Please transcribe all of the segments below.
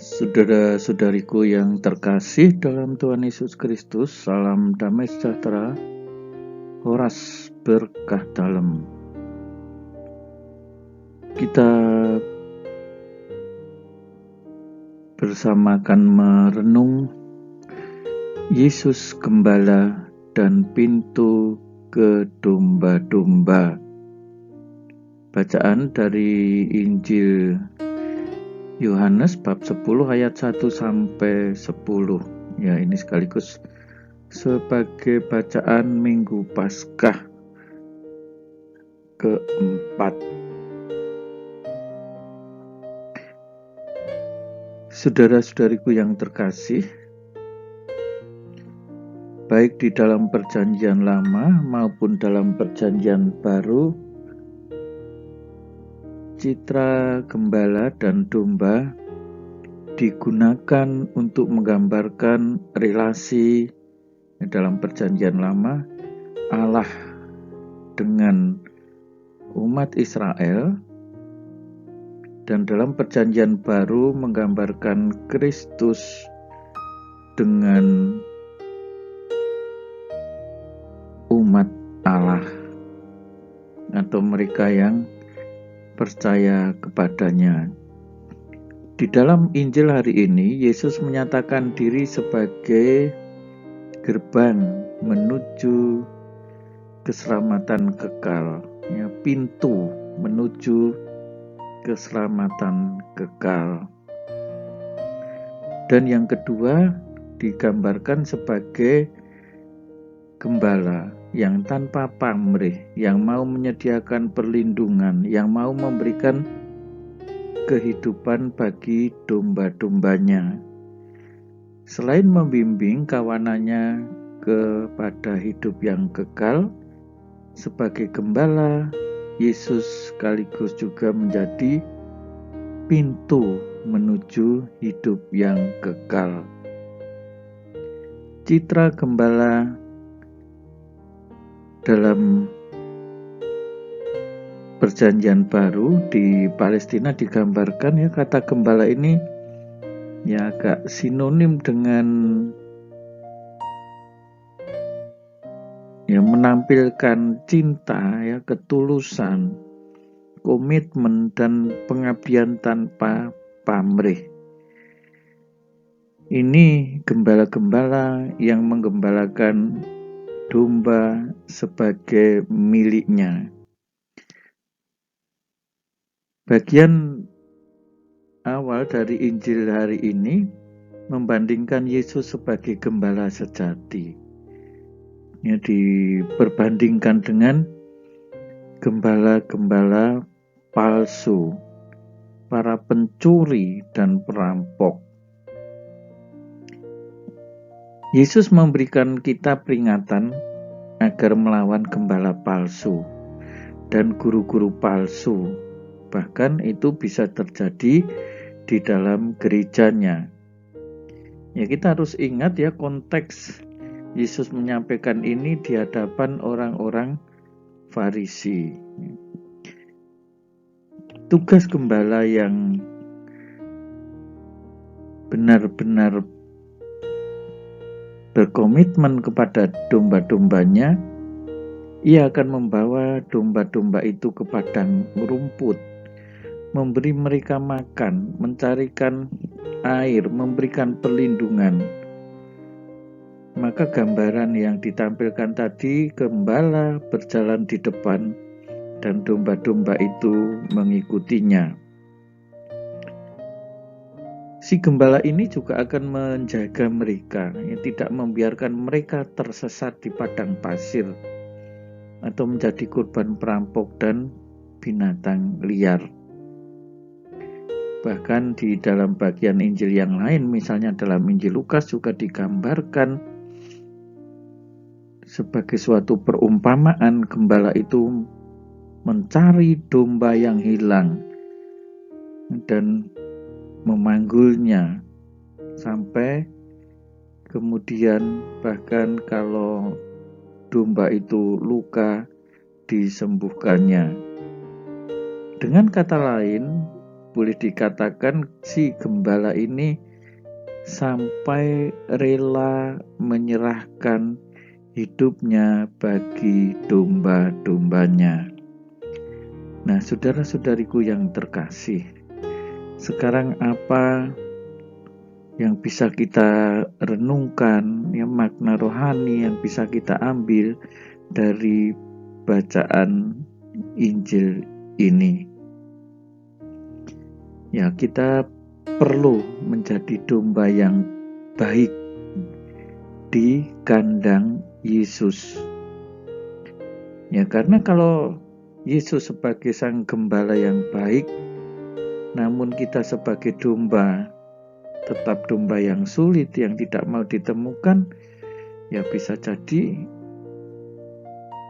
Saudara-saudariku yang terkasih dalam Tuhan Yesus Kristus, salam damai sejahtera, horas berkah dalam. Kita bersamakan merenung Yesus Gembala dan pintu ke domba-domba. Bacaan dari Injil Yohanes bab 10 ayat 1 sampai 10. Ya, ini sekaligus sebagai bacaan Minggu Paskah keempat. Saudara-saudariku yang terkasih, baik di dalam Perjanjian Lama maupun dalam Perjanjian Baru, citra gembala dan domba digunakan untuk menggambarkan relasi dalam Perjanjian Lama Allah dengan umat Israel, dan dalam Perjanjian Baru menggambarkan Kristus dengan umat Allah atau mereka yang percaya kepadanya. Di dalam Injil hari ini, Yesus menyatakan diri sebagai gerbang menuju keselamatan kekal, ya, pintu menuju keselamatan kekal. Dan yang kedua digambarkan sebagai gembala yang tanpa pamrih, yang mau menyediakan perlindungan, yang mau memberikan kehidupan bagi domba-dombanya. Selain membimbing kawanannya kepada hidup yang kekal, sebagai gembala, Yesus sekaligus juga menjadi pintu menuju hidup yang kekal. Citra gembala dalam Perjanjian Baru di Palestina digambarkan, ya, kata gembala ini ya agak sinonim dengan ya menampilkan cinta, ya, ketulusan, komitmen dan pengabdian tanpa pamrih. Ini gembala-gembala yang menggembalakan domba sebagai miliknya. Bagian awal dari Injil hari ini membandingkan Yesus sebagai gembala sejati. Ya, diperbandingkan dengan gembala-gembala palsu, para pencuri dan perampok. Yesus memberikan kita peringatan agar melawan gembala palsu dan guru-guru palsu. Bahkan itu bisa terjadi di dalam gerejanya. Ya, kita harus ingat, ya, konteks Yesus menyampaikan ini di hadapan orang-orang Farisi. Tugas gembala yang benar-benar berkomitmen kepada domba-dombanya, ia akan membawa domba-domba itu ke padang rumput, memberi mereka makan, mencarikan air, memberikan perlindungan. Maka gambaran yang ditampilkan tadi, gembala berjalan di depan dan domba-domba itu mengikutinya. Si gembala ini juga akan menjaga mereka, yang tidak membiarkan mereka tersesat di padang pasir atau menjadi korban perampok dan binatang liar. Bahkan di dalam bagian Injil yang lain, misalnya dalam Injil Lukas, juga digambarkan sebagai suatu perumpamaan gembala itu mencari domba yang hilang dan memanggulnya sampai kemudian bahkan kalau domba itu luka disembuhkannya. Dengan kata lain, boleh dikatakan si gembala ini sampai rela menyerahkan hidupnya bagi domba-dombanya. Nah, saudara-saudariku yang terkasih, sekarang apa yang bisa kita renungkan, yang makna rohani yang bisa kita ambil dari bacaan Injil ini? Ya, kita perlu menjadi domba yang baik di kandang Yesus. Ya, karena kalau Yesus sebagai sang gembala yang baik, namun kita sebagai domba, tetap domba yang sulit, yang tidak mau ditemukan, ya bisa jadi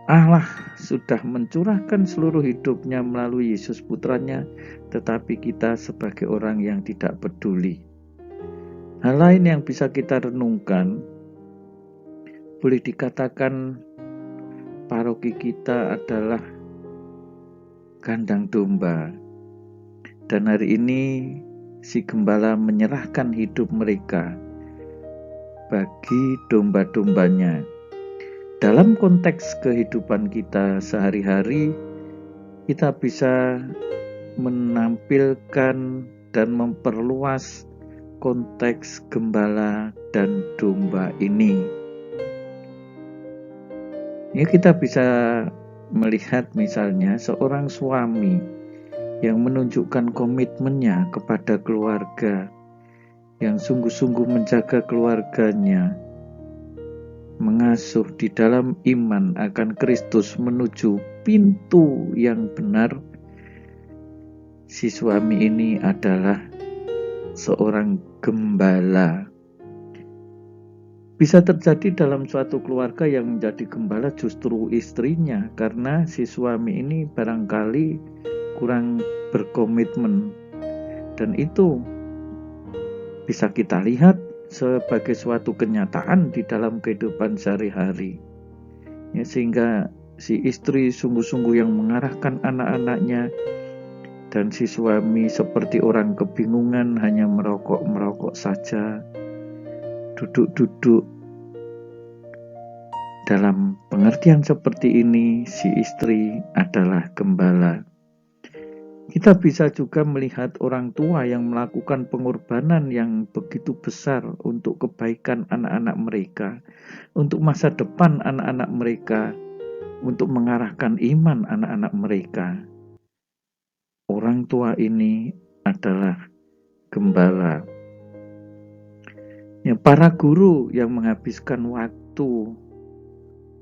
Allah sudah mencurahkan seluruh hidupnya melalui Yesus putranya, tetapi kita sebagai orang yang tidak peduli. Hal lain yang bisa kita renungkan, boleh dikatakan paroki kita adalah kandang domba. Dan hari ini si gembala menyerahkan hidup mereka bagi domba-dombanya. Dalam konteks kehidupan kita sehari-hari, kita bisa menampilkan dan memperluas konteks gembala dan domba ini. Ya, kita bisa melihat misalnya seorang suami yang menunjukkan komitmennya kepada keluarga, yang sungguh-sungguh menjaga keluarganya, mengasuh di dalam iman akan Kristus menuju pintu yang benar. Si suami ini adalah seorang gembala. Bisa terjadi dalam suatu keluarga yang menjadi gembala justru istrinya, karena si suami ini barangkali kurang berkomitmen, dan itu bisa kita lihat sebagai suatu kenyataan di dalam kehidupan sehari-hari. Ya, sehingga si istri sungguh-sungguh yang mengarahkan anak-anaknya, dan si suami seperti orang kebingungan, hanya merokok-merokok saja, duduk-duduk. Dalam pengertian seperti ini, si istri adalah gembala. Kita bisa juga melihat orang tua yang melakukan pengorbanan yang begitu besar untuk kebaikan anak-anak mereka, untuk masa depan anak-anak mereka, untuk mengarahkan iman anak-anak mereka. Orang tua ini adalah gembala. Ya, para guru yang menghabiskan waktu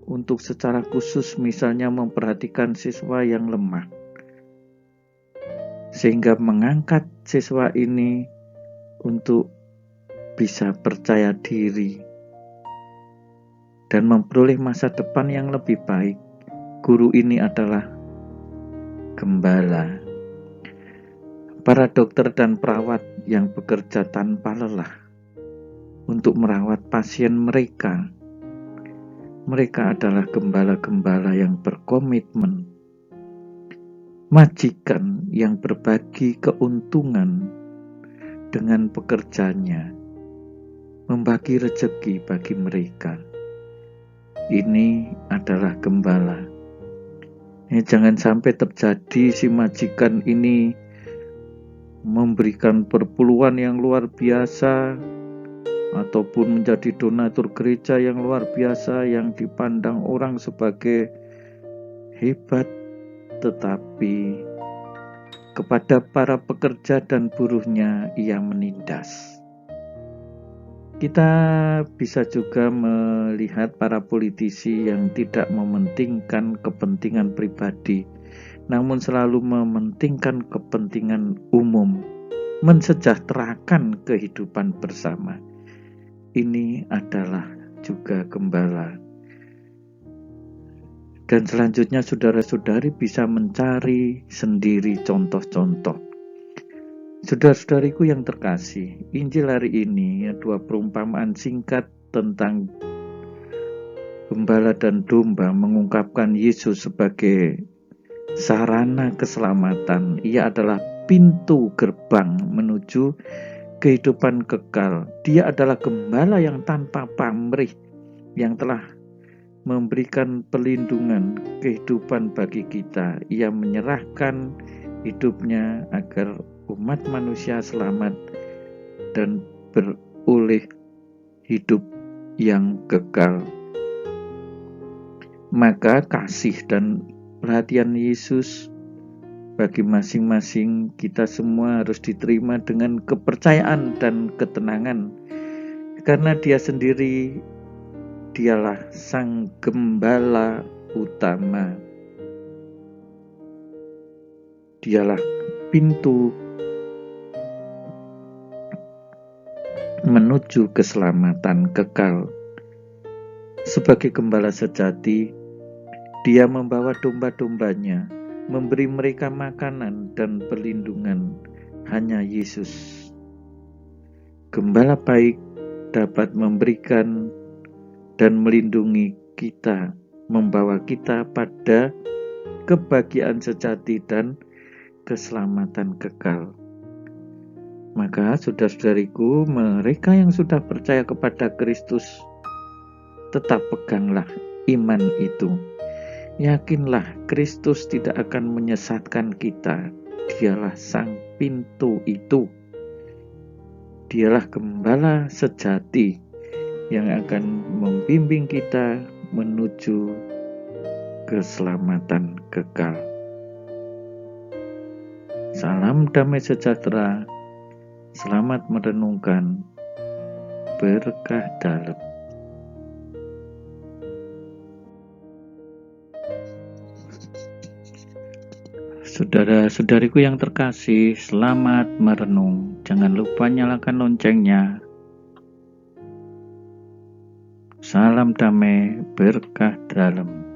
untuk secara khusus misalnya memperhatikan siswa yang lemah, sehingga mengangkat siswa ini untuk bisa percaya diri dan memperoleh masa depan yang lebih baik. Guru ini adalah gembala. Para dokter dan perawat yang bekerja tanpa lelah untuk merawat pasien mereka, mereka adalah gembala-gembala yang berkomitmen. Majikan yang berbagi keuntungan dengan pekerjanya, membagi rezeki bagi mereka. Ini adalah gembala. Ya, jangan sampai terjadi si majikan ini memberikan perpuluhan yang luar biasa, ataupun menjadi donatur gereja yang luar biasa, yang dipandang orang sebagai hebat, tetapi kepada para pekerja dan buruhnya ia menindas. Kita bisa juga melihat para politisi yang tidak mementingkan kepentingan pribadi, namun selalu mementingkan kepentingan umum, mensejahterakan kehidupan bersama. Ini adalah juga gembala. Dan selanjutnya saudara-saudari bisa mencari sendiri contoh-contoh. Saudara-saudariku yang terkasih, Injil hari ini dua perumpamaan singkat tentang gembala dan domba mengungkapkan Yesus sebagai sarana keselamatan. Ia adalah pintu gerbang menuju kehidupan kekal. Dia adalah gembala yang tanpa pamrih, yang telah memberikan perlindungan kehidupan bagi kita. Ia menyerahkan hidupnya agar umat manusia selamat dan beroleh hidup yang kekal. Maka kasih dan perhatian Yesus bagi masing-masing kita semua harus diterima dengan kepercayaan dan ketenangan, karena Dia sendiri, Dialah Sang Gembala utama. Dialah pintu menuju keselamatan kekal. Sebagai gembala sejati, Dia membawa domba-dombanya, memberi mereka makanan dan perlindungan. Hanya Yesus, gembala baik, dapat memberikan dan melindungi kita, membawa kita pada kebahagiaan sejati dan keselamatan kekal. Maka saudara-saudariku, mereka yang sudah percaya kepada Kristus, tetap peganglah iman itu. Yakinlah Kristus tidak akan menyesatkan kita. Dialah Sang pintu itu. Dialah gembala sejati yang akan membimbing kita menuju keselamatan kekal. Salam damai sejahtera. Selamat merenungkan. Berkah dalam. Saudara-saudariku yang terkasih, selamat merenung. Jangan lupa nyalakan loncengnya. Salam damai, berkah dalam.